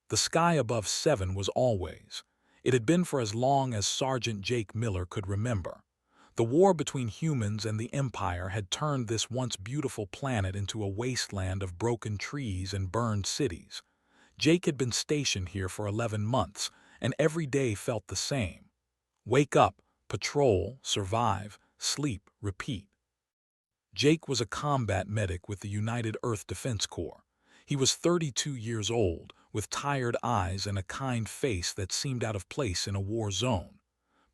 The sky above 7 was always. It had been for as long as Sergeant Jake Miller could remember. The war between humans and the Empire had turned this once beautiful planet into a wasteland of broken trees and burned cities. Jake had been stationed here for 11 months, and every day felt the same. Wake up, patrol, survive, sleep, repeat. Jake was a combat medic with the United Earth Defense Corps. He was 32 years old, with tired eyes and a kind face that seemed out of place in a war zone.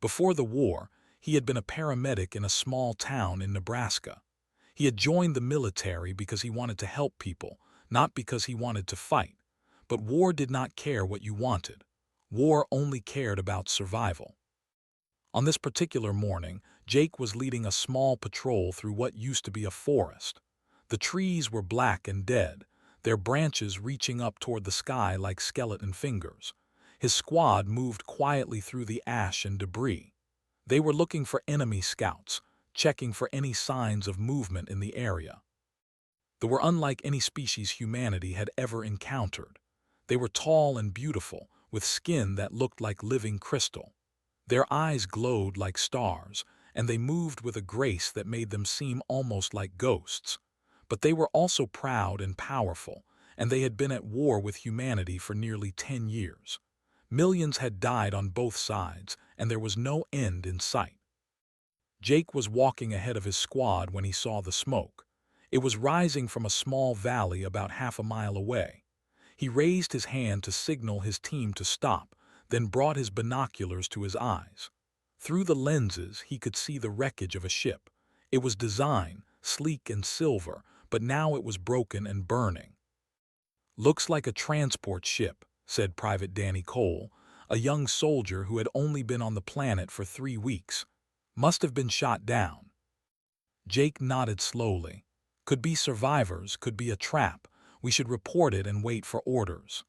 Before the war, he had been a paramedic in a small town in Nebraska. He had joined the military because he wanted to help people, not because he wanted to fight. But war did not care what you wanted. War only cared about survival. On this particular morning, Jake was leading a small patrol through what used to be a forest. The trees were black and dead, their branches reaching up toward the sky like skeleton fingers. His squad moved quietly through the ash and debris. They were looking for enemy scouts, checking for any signs of movement in the area. They were unlike any species humanity had ever encountered. They were tall and beautiful, with skin that looked like living crystal. Their eyes glowed like stars, and they moved with a grace that made them seem almost like ghosts. But they were also proud and powerful, and they had been at war with humanity for nearly 10 years. Millions had died on both sides, and there was no end in sight. Jake was walking ahead of his squad when he saw the smoke. It was rising from a small valley about half a mile away. He raised his hand to signal his team to stop, then brought his binoculars to his eyes. Through the lenses, he could see the wreckage of a ship. It was design, sleek and silver, but now it was broken and burning. "Looks like a transport ship," said Private Danny Cole, a young soldier who had only been on the planet for 3 weeks. "Must have been shot down." Jake nodded slowly. "Could be survivors, could be a trap. We should report it and wait for orders."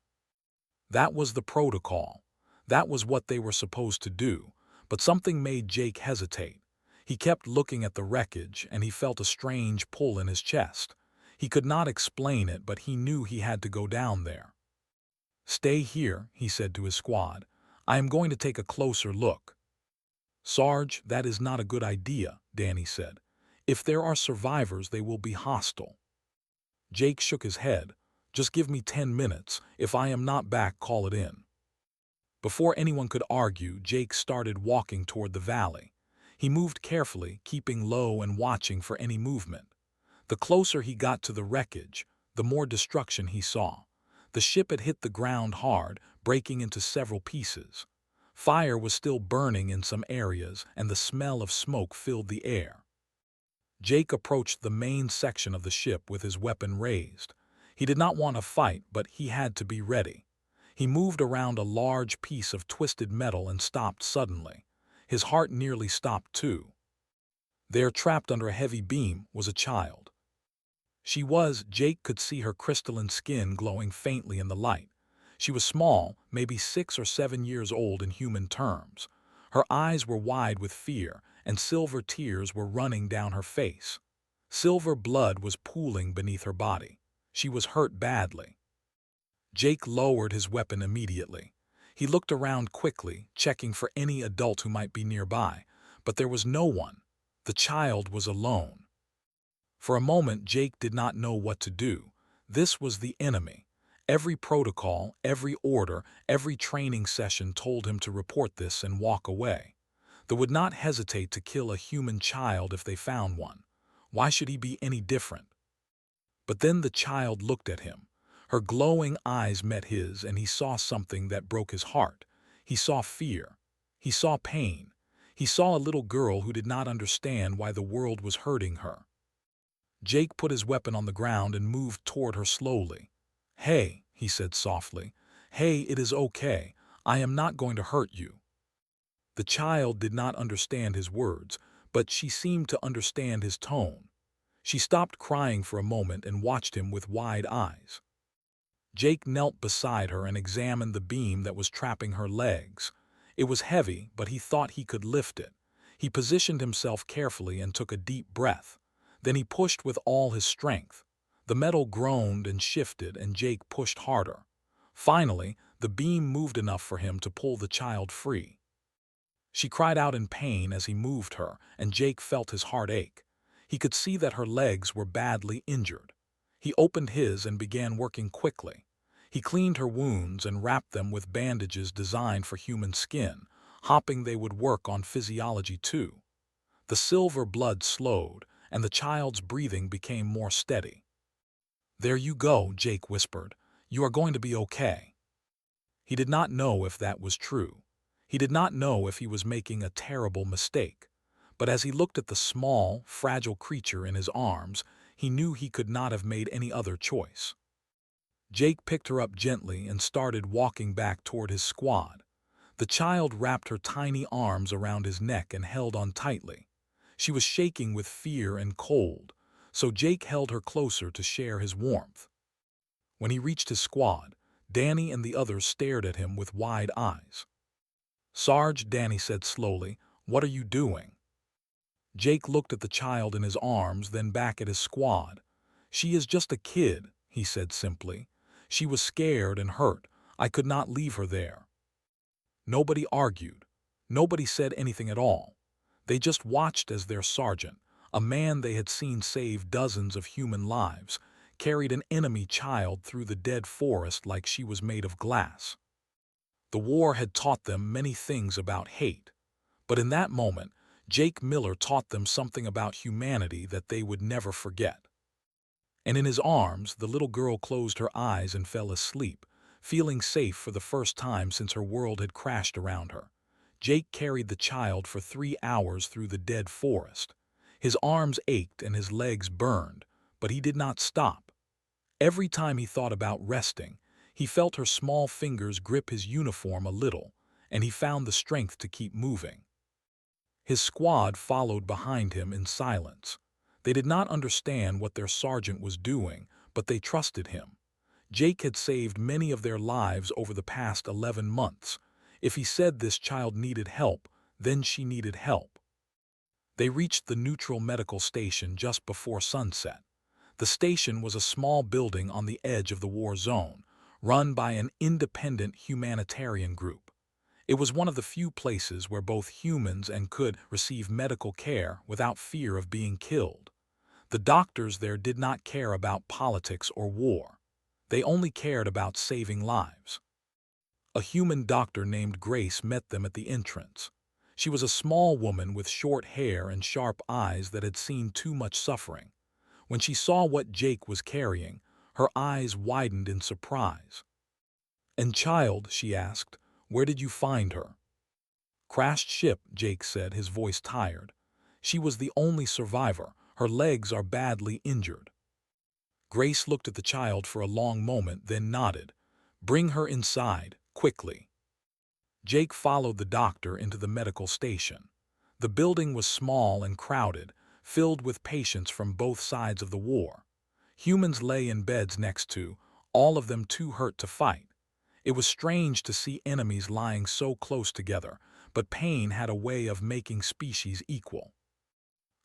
That was the protocol. That was what they were supposed to do, but something made Jake hesitate. He kept looking at the wreckage, and he felt a strange pull in his chest. He could not explain it, but he knew he had to go down there. "Stay here," he said to his squad. "I am going to take a closer look." "Sarge, that is not a good idea," Danny said. "If there are survivors, they will be hostile." Jake shook his head. "Just give me 10 minutes. If I am not back, call it in." Before anyone could argue, Jake started walking toward the valley. He moved carefully, keeping low and watching for any movement. The closer he got to the wreckage, the more destruction he saw. The ship had hit the ground hard, breaking into several pieces. Fire was still burning in some areas, and the smell of smoke filled the air. Jake approached the main section of the ship with his weapon raised. He did not want to fight, but he had to be ready. He moved around a large piece of twisted metal and stopped suddenly. His heart nearly stopped too. There, trapped under a heavy beam, was a child. Jake could see her crystalline skin glowing faintly in the light. She was small, maybe 6 or 7 years old in human terms. Her eyes were wide with fear, and silver tears were running down her face. Silver blood was pooling beneath her body. She was hurt badly. Jake lowered his weapon immediately. He looked around quickly, checking for any adult who might be nearby, but there was no one. The child was alone. For a moment, Jake did not know what to do. This was the enemy. Every protocol, every order, every training session told him to report this and walk away. They would not hesitate to kill a human child if they found one. Why should he be any different? But then the child looked at him. Her glowing eyes met his, and he saw something that broke his heart. He saw fear. He saw pain. He saw a little girl who did not understand why the world was hurting her. Jake put his weapon on the ground and moved toward her slowly. "Hey," he said softly. "Hey, it is okay. I am not going to hurt you." The child did not understand his words, but she seemed to understand his tone. She stopped crying for a moment and watched him with wide eyes. Jake knelt beside her and examined the beam that was trapping her legs. It was heavy, but he thought he could lift it. He positioned himself carefully and took a deep breath. Then he pushed with all his strength. The metal groaned and shifted, and Jake pushed harder. Finally, the beam moved enough for him to pull the child free. She cried out in pain as he moved her, and Jake felt his heart ache. He could see that her legs were badly injured. He opened his and began working quickly. He cleaned her wounds and wrapped them with bandages designed for human skin, hoping they would work on physiology too. The silver blood slowed, and the child's breathing became more steady. "There you go," Jake whispered. "You are going to be okay." He did not know if that was true. He did not know if he was making a terrible mistake. But as he looked at the small, fragile creature in his arms, he knew he could not have made any other choice. Jake picked her up gently and started walking back toward his squad. The child wrapped her tiny arms around his neck and held on tightly. She was shaking with fear and cold, so Jake held her closer to share his warmth. When he reached his squad, Danny and the others stared at him with wide eyes. "Sarge," Danny said slowly, "what are you doing?" Jake looked at the child in his arms, then back at his squad. "She is just a kid," he said simply. "She was scared and hurt. I could not leave her there." Nobody argued. Nobody said anything at all. They just watched as their sergeant, a man they had seen save dozens of human lives, carried an enemy child through the dead forest like she was made of glass. The war had taught them many things about hate, but in that moment, Jake Miller taught them something about humanity that they would never forget. And in his arms, the little girl closed her eyes and fell asleep, feeling safe for the first time since her world had crashed around her. Jake carried the child for 3 hours through the dead forest. His arms ached and his legs burned, but he did not stop. Every time he thought about resting, he felt her small fingers grip his uniform a little, and he found the strength to keep moving. His squad followed behind him in silence. They did not understand what their sergeant was doing, but they trusted him. Jake had saved many of their lives over the past 11 months. If he said this child needed help, then she needed help. They reached the neutral medical station just before sunset. The station was a small building on the edge of the war zone, run by an independent humanitarian group. It was one of the few places where both humans and could receive medical care without fear of being killed. The doctors there did not care about politics or war. They only cared about saving lives. A human doctor named Grace met them at the entrance. She was a small woman with short hair and sharp eyes that had seen too much suffering. When she saw what Jake was carrying, her eyes widened in surprise. "And child," she asked, "where did you find her?" "Crashed ship," Jake said, his voice tired. "She was the only survivor. Her legs are badly injured." Grace looked at the child for a long moment, then nodded. "Bring her inside, quickly." Jake followed the doctor into the medical station. The building was small and crowded, filled with patients from both sides of the war. Humans lay in beds next to, all of them too hurt to fight. It was strange to see enemies lying so close together, but pain had a way of making species equal.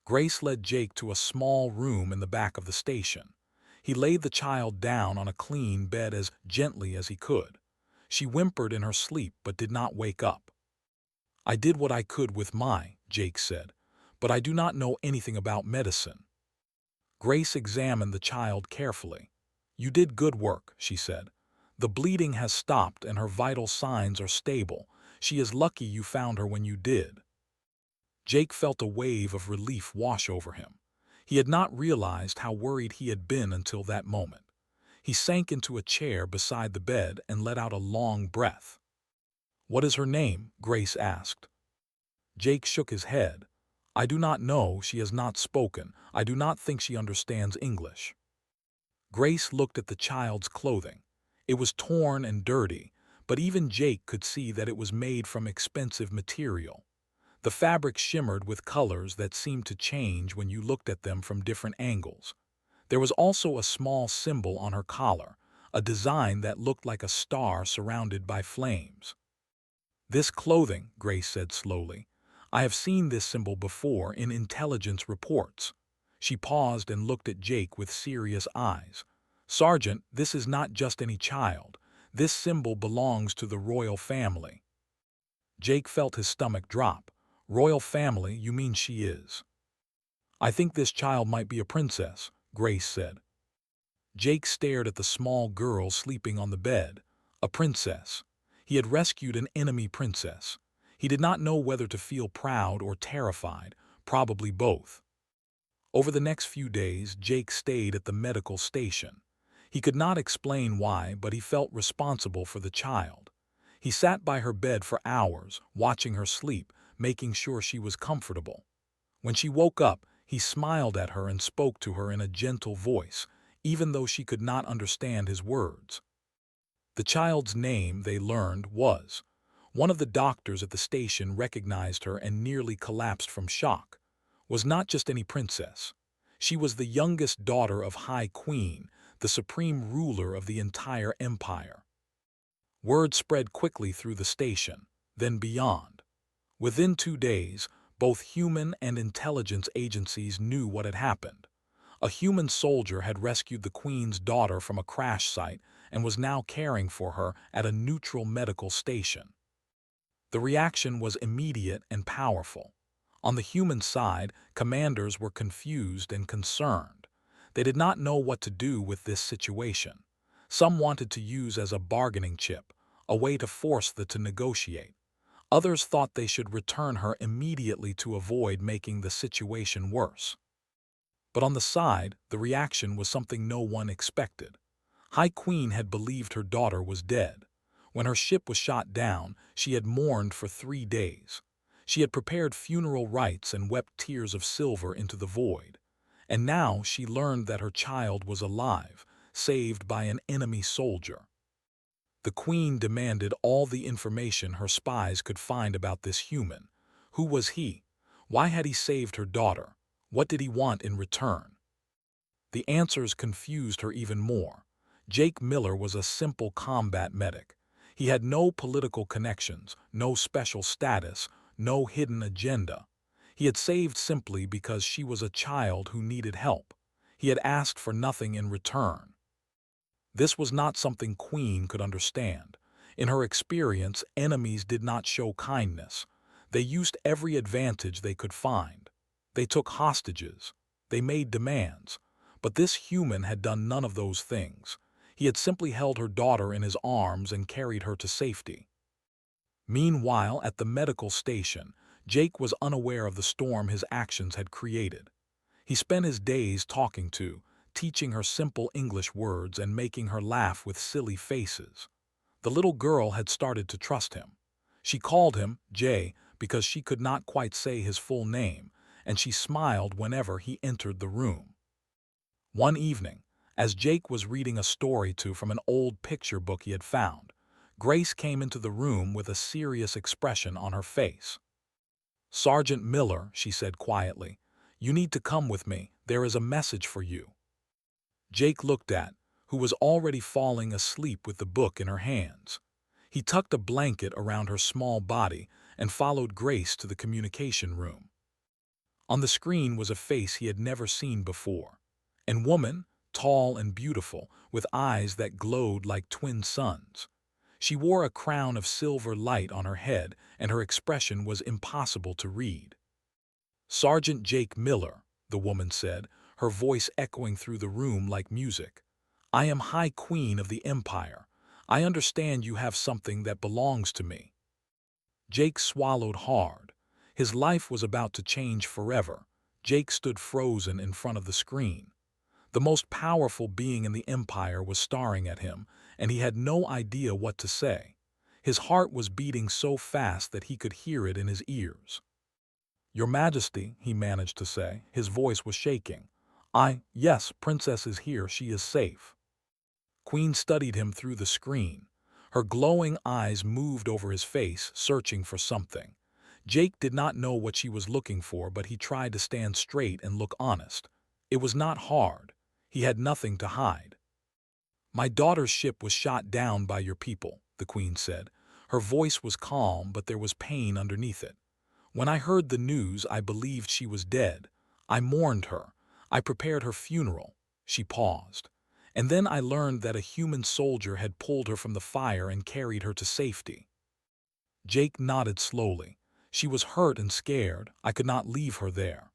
Grace led Jake to a small room in the back of the station. He laid the child down on a clean bed as gently as he could. She whimpered in her sleep but did not wake up. "I did what I could with Jake said, "but I do not know anything about medicine." Grace examined the child carefully. "You did good work," she said. "The bleeding has stopped and her vital signs are stable. She is lucky you found her when you did." Jake felt a wave of relief wash over him. He had not realized how worried he had been until that moment. He sank into a chair beside the bed and let out a long breath. "What is her name?" Grace asked. Jake shook his head. "I do not know. She has not spoken. I do not think she understands English." Grace looked at the child's clothing. It was torn and dirty, but even Jake could see that it was made from expensive material. The fabric shimmered with colors that seemed to change when you looked at them from different angles. There was also a small symbol on her collar, a design that looked like a star surrounded by flames. "This clothing," Grace said slowly. "I have seen this symbol before in intelligence reports." She paused and looked at Jake with serious eyes. "Sergeant, this is not just any child. This symbol belongs to the royal family." Jake felt his stomach drop. "Royal family, you mean she is?" "I think this child might be a princess," Grace said. Jake stared at the small girl sleeping on the bed. A princess. He had rescued an enemy princess. He did not know whether to feel proud or terrified, probably both. Over the next few days, Jake stayed at the medical station. He could not explain why, but he felt responsible for the child. He sat by her bed for hours, watching her sleep, making sure she was comfortable. When she woke up, he smiled at her and spoke to her in a gentle voice, even though she could not understand his words. The child's name, they learned, was. One of the doctors at the station recognized her and nearly collapsed from shock. Was not just any princess. She was the youngest daughter of High Queen, the supreme ruler of the entire empire. Word spread quickly through the station, then beyond. Within 2 days, both human and intelligence agencies knew what had happened. A human soldier had rescued the Queen's daughter from a crash site and was now caring for her at a neutral medical station. The reaction was immediate and powerful. On the human side, commanders were confused and concerned. They did not know what to do with this situation. Some wanted to use as a bargaining chip, a way to force the to negotiate. Others thought they should return her immediately to avoid making the situation worse. But on the side, the reaction was something no one expected. High Queen had believed her daughter was dead. When her ship was shot down, she had mourned for 3 days. She had prepared funeral rites and wept tears of silver into the void. And now she learned that her child was alive, saved by an enemy soldier. The Queen demanded all the information her spies could find about this human. Who was he? Why had he saved her daughter? What did he want in return? The answers confused her even more. Jake Miller was a simple combat medic. He had no political connections, no special status, no hidden agenda. He had saved simply because she was a child who needed help. He had asked for nothing in return. This was not something Queen could understand. In her experience, enemies did not show kindness. They used every advantage they could find. They took hostages. They made demands. But this human had done none of those things. He had simply held her daughter in his arms and carried her to safety. Meanwhile, at the medical station, Jake was unaware of the storm his actions had created. He spent his days talking to, teaching her simple English words and making her laugh with silly faces. The little girl had started to trust him. She called him Jay because she could not quite say his full name, and she smiled whenever he entered the room. One evening, as Jake was reading a story from an old picture book he had found, Grace came into the room with a serious expression on her face. "Sergeant Miller," she said quietly, "you need to come with me. There is a message for you." Jake looked at, who was already falling asleep with the book in her hands. He tucked a blanket around her small body and followed Grace to the communication room. On the screen was a face he had never seen before. A woman, tall and beautiful, with eyes that glowed like twin suns. She wore a crown of silver light on her head, and her expression was impossible to read. "Sergeant Jake Miller," the woman said, her voice echoing through the room like music. "I am High Queen of the Empire. I understand you have something that belongs to me." Jake swallowed hard. His life was about to change forever. Jake stood frozen in front of the screen. The most powerful being in the Empire was staring at him, and he had no idea what to say. His heart was beating so fast that he could hear it in his ears. "Your Majesty," he managed to say, his voice was shaking. Yes, Princess is here, she is safe." Queen studied him through the screen. Her glowing eyes moved over his face, searching for something. Jake did not know what she was looking for, but he tried to stand straight and look honest. It was not hard. He had nothing to hide. "My daughter's ship was shot down by your people," the Queen said. Her voice was calm, but there was pain underneath it. "When I heard the news, I believed she was dead. I mourned her. I prepared her funeral." She paused. And then I learned that a human soldier had pulled her from the fire and carried her to safety." Jake nodded slowly. "She was hurt and scared. I could not leave her there."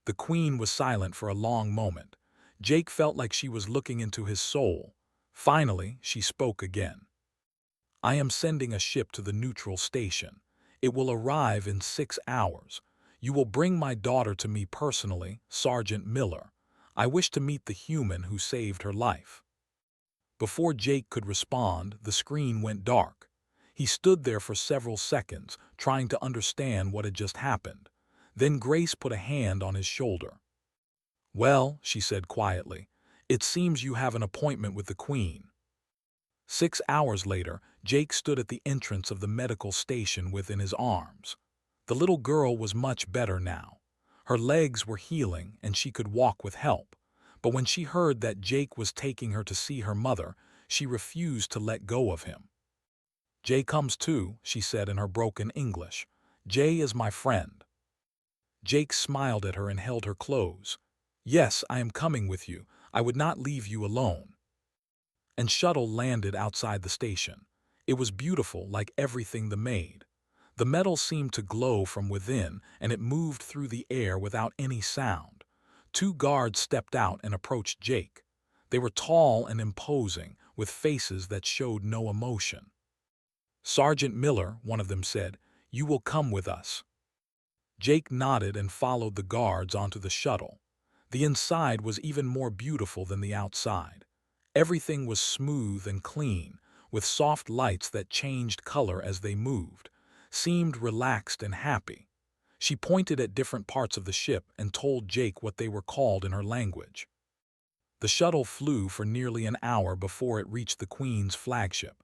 The Queen was silent for a long moment. Jake felt like she was looking into his soul. Finally, she spoke again. "I am sending a ship to the neutral station. It will arrive in 6 hours. You will bring my daughter to me personally, Sergeant Miller. I wish to meet the human who saved her life." Before Jake could respond, the screen went dark. He stood there for several seconds, trying to understand what had just happened. Then Grace put a hand on his shoulder. "Well," she said quietly, "it seems you have an appointment with the Queen." 6 hours later, Jake stood at the entrance of the medical station within his arms. The little girl was much better now. Her legs were healing and she could walk with help. But when she heard that Jake was taking her to see her mother, she refused to let go of him. "Jay comes too," she said in her broken English. "Jay is my friend." Jake smiled at her and held her close. "Yes, I am coming with you. I would not leave you alone." And shuttle landed outside the station. It was beautiful, like everything they made. The metal seemed to glow from within, and it moved through the air without any sound. 2 guards stepped out and approached Jake. They were tall and imposing, with faces that showed no emotion. "Sergeant Miller," one of them said, "you will come with us." Jake nodded and followed the guards onto the shuttle. The inside was even more beautiful than the outside. Everything was smooth and clean, with soft lights that changed color as they moved, seemed relaxed and happy. She pointed at different parts of the ship and told Jake what they were called in her language. The shuttle flew for nearly an hour before it reached the Queen's flagship.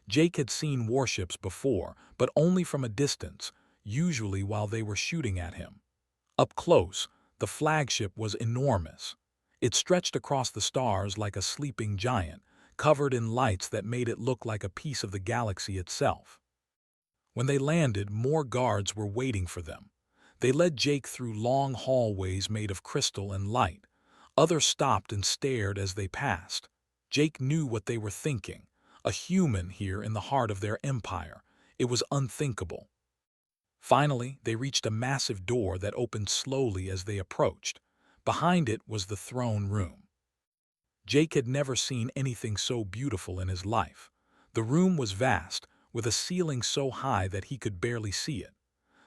Jake had seen warships before, but only from a distance, usually while they were shooting at him. Up close, the flagship was enormous. It stretched across the stars like a sleeping giant, covered in lights that made it look like a piece of the galaxy itself. When they landed, more guards were waiting for them. They led Jake through long hallways made of crystal and light. Others stopped and stared as they passed. Jake knew what they were thinking. A human here in the heart of their empire. It was unthinkable. Finally, they reached a massive door that opened slowly as they approached. Behind it was the throne room. Jake had never seen anything so beautiful in his life. The room was vast, with a ceiling so high that he could barely see it.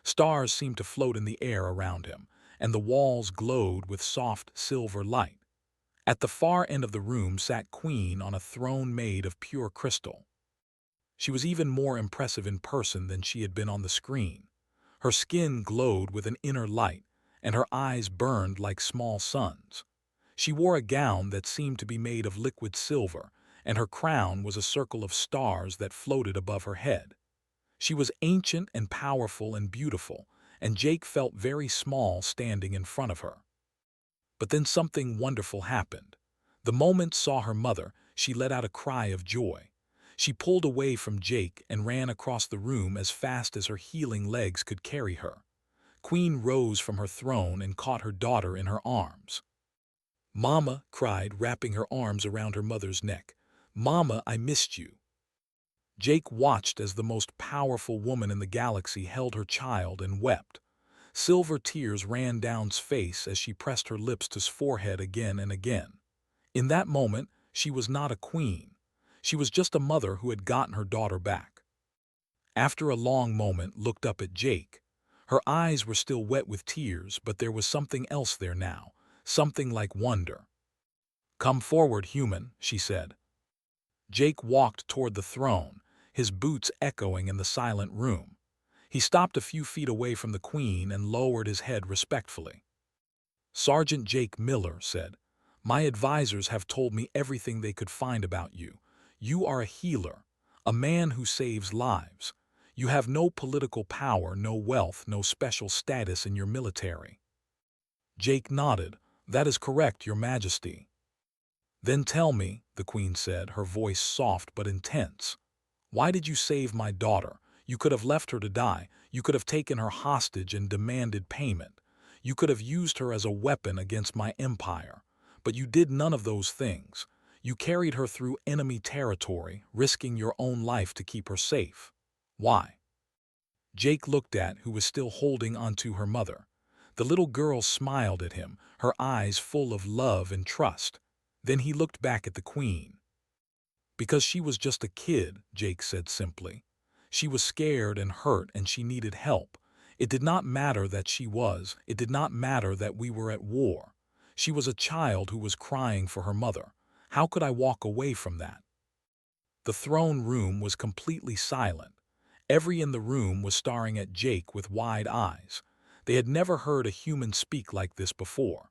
Stars seemed to float in the air around him, and the walls glowed with soft silver light. At the far end of the room sat Queen on a throne made of pure crystal. She was even more impressive in person than she had been on the screen. Her skin glowed with an inner light, and her eyes burned like small suns. She wore a gown that seemed to be made of liquid silver, and her crown was a circle of stars that floated above her head. She was ancient and powerful and beautiful, and Jake felt very small standing in front of her. But then something wonderful happened. The moment saw her mother, she let out a cry of joy. She pulled away from Jake and ran across the room as fast as her healing legs could carry her. Queen rose from her throne and caught her daughter in her arms. "Mama," cried, wrapping her arms around her mother's neck. "Mama, I missed you." Jake watched as the most powerful woman in the galaxy held her child and wept. Silver tears ran down his face as she pressed her lips to his forehead again and again. In that moment, she was not a queen. She was just a mother who had gotten her daughter back. After a long moment, looked up at Jake. Her eyes were still wet with tears, but there was something else there now, something like wonder. "Come forward, human," she said. Jake walked toward the throne, his boots echoing in the silent room. He stopped a few feet away from the Queen and lowered his head respectfully. "Sergeant Jake Miller," said, "my advisors have told me everything they could find about you. You are a healer, a man who saves lives. You have no political power, no wealth, no special status in your military." Jake nodded. "That is correct, Your Majesty." "Then tell me," the Queen said, her voice soft but intense, "why did you save my daughter? You could have left her to die. You could have taken her hostage and demanded payment. You could have used her as a weapon against my empire. But you did none of those things. You carried her through enemy territory, risking your own life to keep her safe. Why? Jake looked at who was still holding onto her mother. The little girl smiled at him, her eyes full of love and trust. Then he looked back at the queen. Because she was just a kid, Jake said simply. She was scared and hurt and she needed help. It did not matter that it did not matter that we were at war. She was a child who was crying for her mother. How could I walk away from that? The throne room was completely silent. Every in the room was staring at Jake with wide eyes. They had never heard a human speak like this before.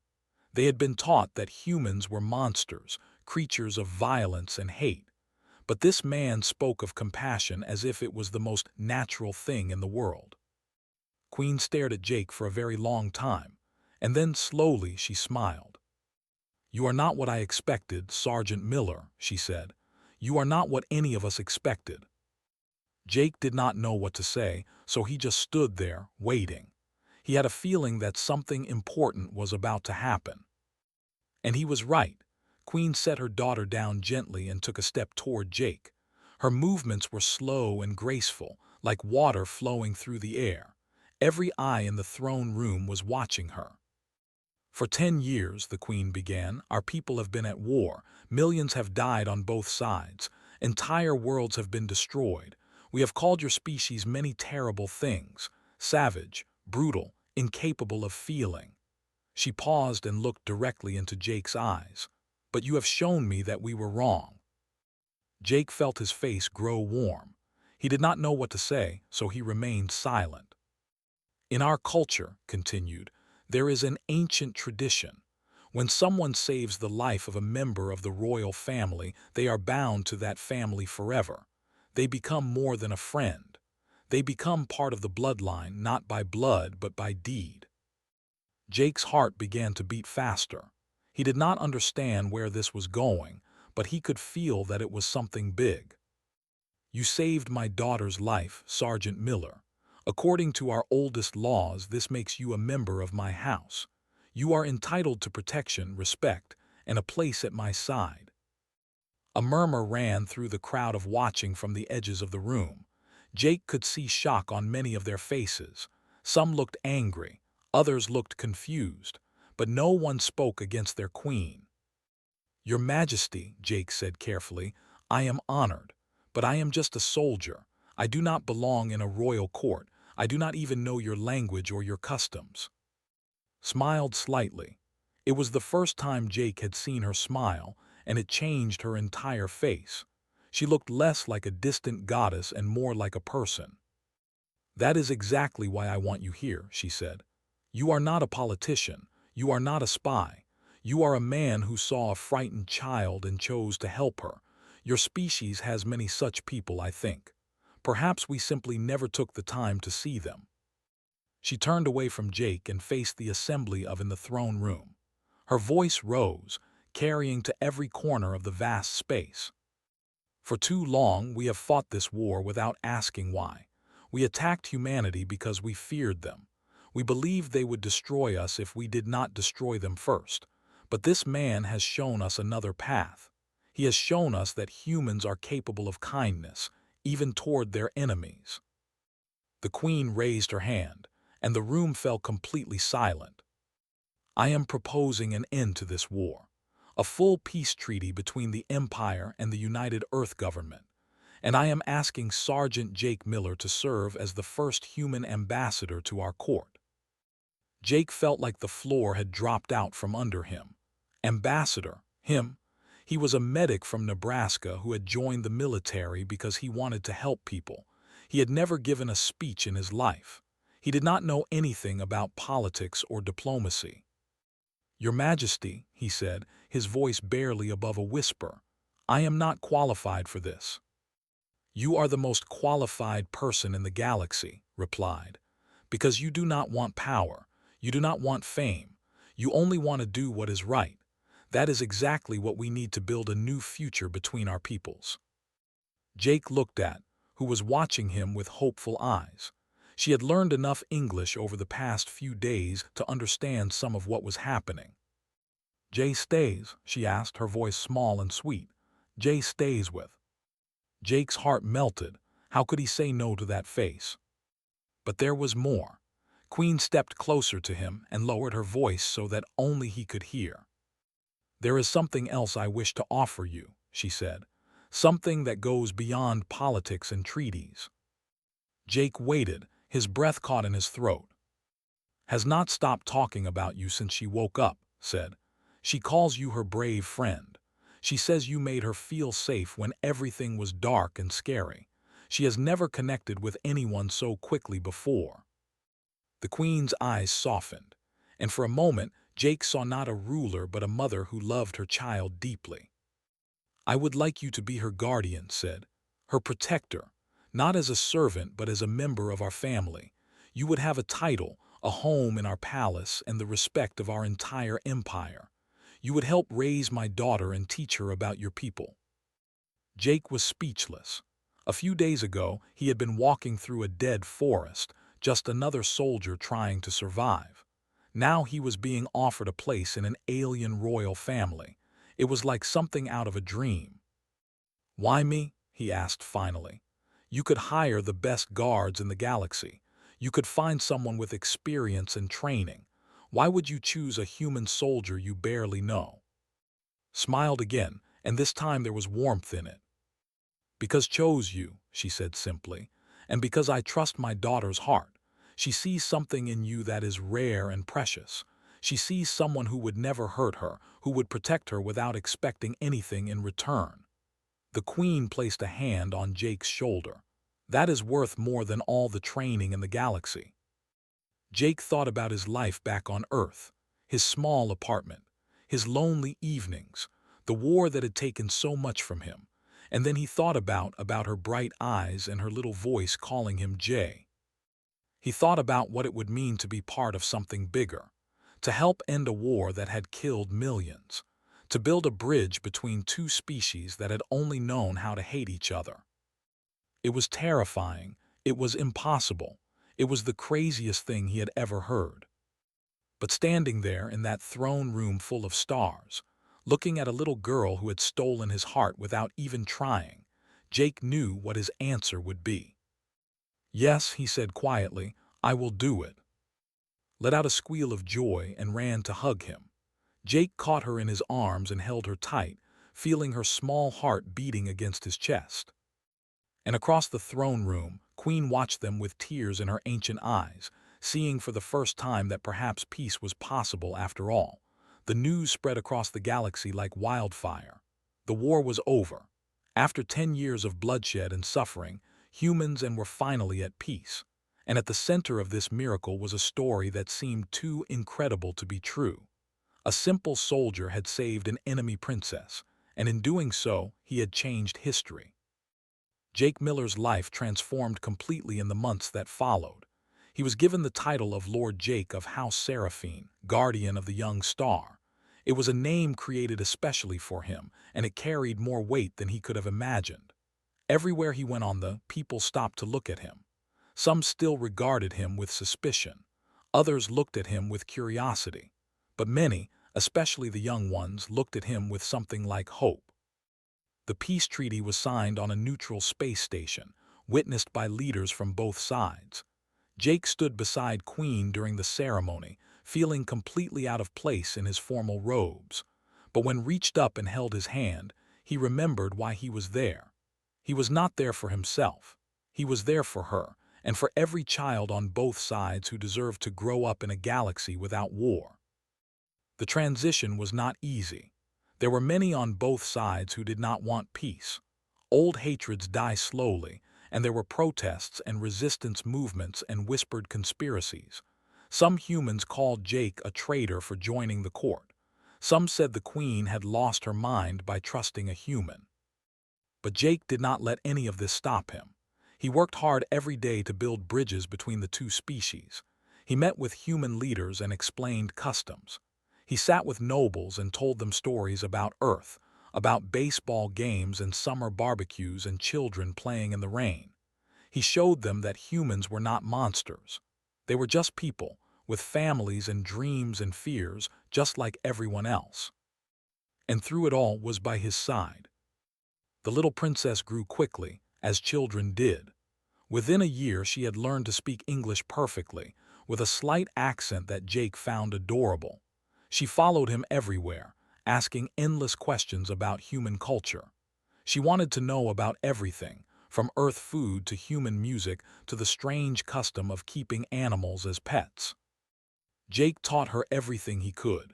They had been taught that humans were monsters, creatures of violence and hate. But this man spoke of compassion as if it was the most natural thing in the world. Queen stared at Jake for a very long time, and then slowly she smiled. "You are not what I expected, Sergeant Miller," she said. "You are not what any of us expected." Jake did not know what to say, so he just stood there, waiting. He had a feeling that something important was about to happen. And he was right. Queen set her daughter down gently and took a step toward Jake. Her movements were slow and graceful, like water flowing through the air. Every eye in the throne room was watching her. "For 10 years, the Queen began, our people have been at war. Millions have died on both sides. Entire worlds have been destroyed. We have called your species many terrible things: savage, brutal, incapable of feeling." She paused and looked directly into Jake's eyes. "But you have shown me that we were wrong." Jake felt his face grow warm. He did not know what to say, so he remained silent. "In our culture," continued, "there is an ancient tradition. When someone saves the life of a member of the royal family, they are bound to that family forever. They become more than a friend. They become part of the bloodline, not by blood, but by deed." Jake's heart began to beat faster. He did not understand where this was going, but he could feel that it was something big. "You saved my daughter's life, Sergeant Miller. According to our oldest laws, this makes you a member of my house. You are entitled to protection, respect, and a place at my side." A murmur ran through the crowd of watching from the edges of the room. Jake could see shock on many of their faces. Some looked angry, others looked confused, but no one spoke against their queen. "Your Majesty," Jake said carefully, "I am honored, but I am just a soldier. I do not belong in a royal court. I do not even know your language or your customs." Smiled slightly. It was the first time Jake had seen her smile, and it changed her entire face. She looked less like a distant goddess and more like a person. "That is exactly why I want you here," she said. "You are not a politician. You are not a spy. You are a man who saw a frightened child and chose to help her. Your species has many such people, I think. Perhaps we simply never took the time to see them." She turned away from Jake and faced the assembly in the throne room. Her voice rose, carrying to every corner of the vast space. "For too long, we have fought this war without asking why. We attacked humanity because we feared them. We believed they would destroy us if we did not destroy them first. But this man has shown us another path. He has shown us that humans are capable of kindness, even toward their enemies." The Queen raised her hand, and the room fell completely silent. "I am proposing an end to this war, a full peace treaty between the Empire and the United Earth government, and I am asking Sergeant Jake Miller to serve as the first human ambassador to our court." Jake felt like the floor had dropped out from under him. Ambassador, him? He was a medic from Nebraska who had joined the military because he wanted to help people. He had never given a speech in his life. He did not know anything about politics or diplomacy. "Your Majesty," he said, his voice barely above a whisper, "I am not qualified for this." "You are the most qualified person in the galaxy," replied, "because you do not want power. You do not want fame. You only want to do what is right. That is exactly what we need to build a new future between our peoples." Jake looked at, who was watching him with hopeful eyes. She had learned enough English over the past few days to understand some of what was happening. Jay stays, she asked, her voice small and sweet. Jay stays with. Jake's heart melted. How could he say no to that face? But there was more. Queen stepped closer to him and lowered her voice so that only he could hear. There is something else I wish to offer you, she said. Something that goes beyond politics and treaties. Jake waited, his breath caught in his throat. Has not stopped talking about you since she woke up, said. She calls you her brave friend. She says you made her feel safe when everything was dark and scary. She has never connected with anyone so quickly before. The Queen's eyes softened, and for a moment Jake saw not a ruler but a mother who loved her child deeply. I would like you to be her guardian, said, her protector, not as a servant but as a member of our family. You would have a title, a home in our palace, and the respect of our entire empire. You would help raise my daughter and teach her about your people. Jake was speechless. A few days ago, he had been walking through a dead forest, just another soldier trying to survive. Now he was being offered a place in an alien royal family. It was like something out of a dream. Why me? He asked finally. You could hire the best guards in the galaxy. You could find someone with experience and training. Why would you choose a human soldier you barely know? Smiled again, and this time there was warmth in it. Because chose you, she said simply, and because I trust my daughter's heart. She sees something in you that is rare and precious. She sees someone who would never hurt her, who would protect her without expecting anything in return. The Queen placed a hand on Jake's shoulder. That is worth more than all the training in the galaxy. Jake thought about his life back on Earth, his small apartment, his lonely evenings, the war that had taken so much from him. And then he thought about her bright eyes and her little voice calling him Jay. He thought about what it would mean to be part of something bigger, to help end a war that had killed millions, to build a bridge between two species that had only known how to hate each other. It was terrifying, it was impossible, it was the craziest thing he had ever heard. But standing there in that throne room full of stars, looking at a little girl who had stolen his heart without even trying, Jake knew what his answer would be. Yes, he said quietly, I will do it. Let out a squeal of joy and ran to hug him. Jake caught her in his arms and held her tight, feeling her small heart beating against his chest. And across the throne room, Queen watched them with tears in her ancient eyes, seeing for the first time that perhaps peace was possible after all. The news spread across the galaxy like wildfire. The war was over. After 10 years of bloodshed and suffering, humans were finally at peace. And at the center of this miracle was a story that seemed too incredible to be true. A simple soldier had saved an enemy princess, and in doing so, he had changed history. Jake Miller's life transformed completely in the months that followed. He was given the title of Lord Jake of House Seraphine, guardian of the young star. It was a name created especially for him, and it carried more weight than he could have imagined. Everywhere he went people stopped to look at him. Some still regarded him with suspicion. Others looked at him with curiosity. But many, especially the young ones, looked at him with something like hope. The peace treaty was signed on a neutral space station, witnessed by leaders from both sides. Jake stood beside Queen during the ceremony, feeling completely out of place in his formal robes. But when reached up and held his hand, he remembered why he was there. He was not there for himself. He was there for her, and for every child on both sides who deserved to grow up in a galaxy without war. The transition was not easy. There were many on both sides who did not want peace. Old hatreds die slowly, and there were protests and resistance movements and whispered conspiracies. Some humans called Jake a traitor for joining the court. Some said the Queen had lost her mind by trusting a human. But Jake did not let any of this stop him. He worked hard every day to build bridges between the two species. He met with human leaders and explained customs. He sat with nobles and told them stories about Earth, about baseball games and summer barbecues and children playing in the rain. He showed them that humans were not monsters. They were just people, with families and dreams and fears, just like everyone else. and through it all was by his side. The little princess grew quickly, as children did. Within a year she had learned to speak English perfectly, with a slight accent that Jake found adorable. She followed him everywhere, asking endless questions about human culture. She wanted to know about everything, from Earth food to human music to the strange custom of keeping animals as pets. Jake taught her everything he could.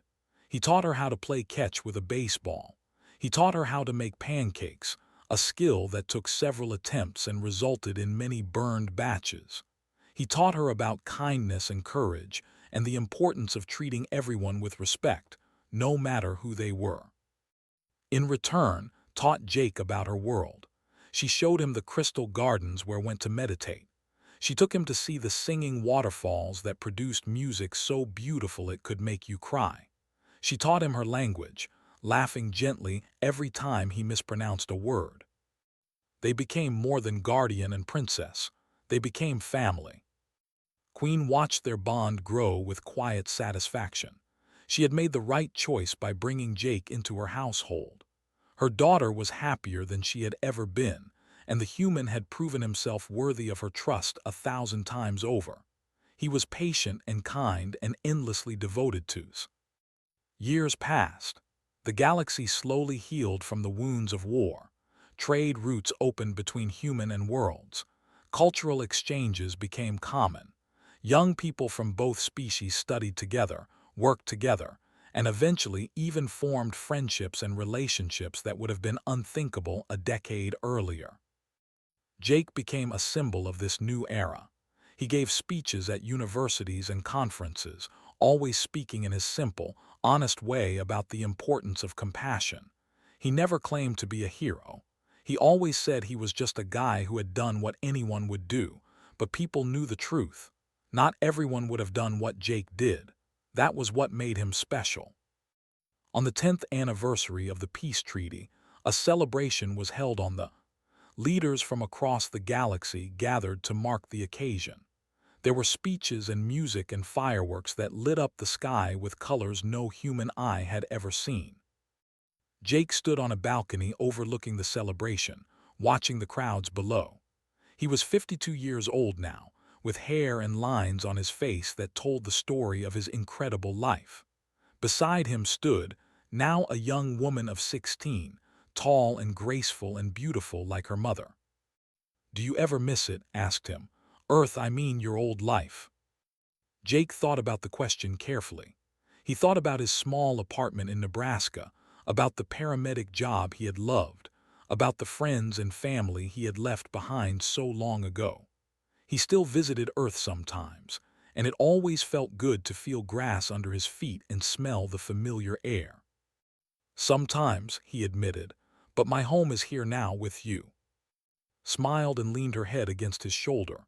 He taught her how to play catch with a baseball. He taught her how to make pancakes, a skill that took several attempts and resulted in many burned batches. He taught her about kindness and courage and the importance of treating everyone with respect, no matter who they were. In return, taught Jake about her world. She showed him the crystal gardens where went to meditate. She took him to see the singing waterfalls that produced music so beautiful it could make you cry. She taught him her language, laughing gently every time he mispronounced a word. They became more than guardian and princess. They became family. Queen watched their bond grow with quiet satisfaction. She had made the right choice by bringing Jake into her household. Her daughter was happier than she had ever been, and the human had proven himself worthy of her trust 1,000 times over. He was patient and kind and endlessly devoted to us. Years passed. The galaxy slowly healed from the wounds of war. Trade routes opened between human and worlds. Cultural exchanges became common. Young people from both species studied together, worked together, and eventually even formed friendships and relationships that would have been unthinkable a decade earlier. Jake became a symbol of this new era. He gave speeches at universities and conferences, always speaking in his simple, honest way about the importance of compassion. He never claimed to be a hero. He always said he was just a guy who had done what anyone would do, but people knew the truth. Not everyone would have done what Jake did. That was what made him special. On the 10th anniversary of the peace treaty, a celebration was held on the leaders from across the galaxy gathered to mark the occasion. There were speeches and music and fireworks that lit up the sky with colors no human eye had ever seen. Jake stood on a balcony overlooking the celebration, watching the crowds below. He was 52 years old now, with hair and lines on his face that told the story of his incredible life. Beside him stood, now a young woman of 16, tall and graceful and beautiful like her mother. "Do you ever miss it?" asked him. "Earth, I mean your old life." Jake thought about the question carefully. He thought about his small apartment in Nebraska, about the paramedic job he had loved, about the friends and family he had left behind so long ago. He still visited Earth sometimes, and it always felt good to feel grass under his feet and smell the familiar air. "Sometimes," he admitted, "but my home is here now with you." Smiled and leaned her head against his shoulder.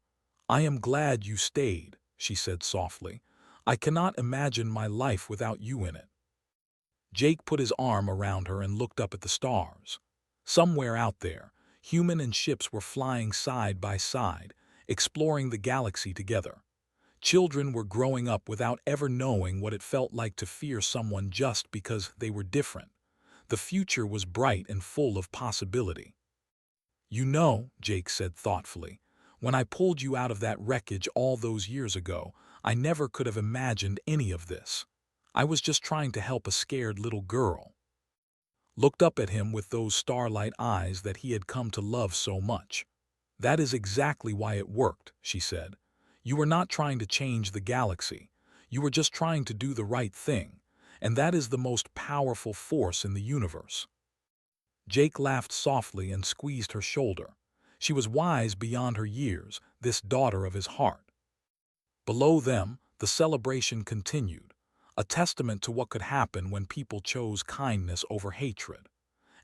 "I am glad you stayed," she said softly. "I cannot imagine my life without you in it." Jake put his arm around her and looked up at the stars. Somewhere out there, human and ships were flying side by side, exploring the galaxy together. Children were growing up without ever knowing what it felt like to fear someone just because they were different. The future was bright and full of possibility. "You know," Jake said thoughtfully, "when I pulled you out of that wreckage all those years ago, I never could have imagined any of this. I was just trying to help a scared little girl." Looked up at him with those starlight eyes that he had come to love so much. "That is exactly why it worked," she said. "You were not trying to change the galaxy. You were just trying to do the right thing, and that is the most powerful force in the universe." Jake laughed softly and squeezed her shoulder. She was wise beyond her years, this daughter of his heart. Below them, the celebration continued, a testament to what could happen when people chose kindness over hatred.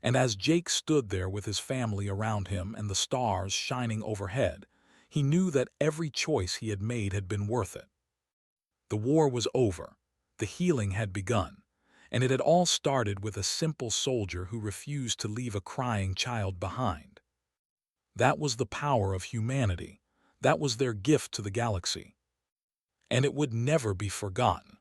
And as Jake stood there with his family around him and the stars shining overhead, he knew that every choice he had made had been worth it. The war was over. The healing had begun. And it had all started with a simple soldier who refused to leave a crying child behind. That was the power of humanity. That was their gift to the galaxy. And it would never be forgotten.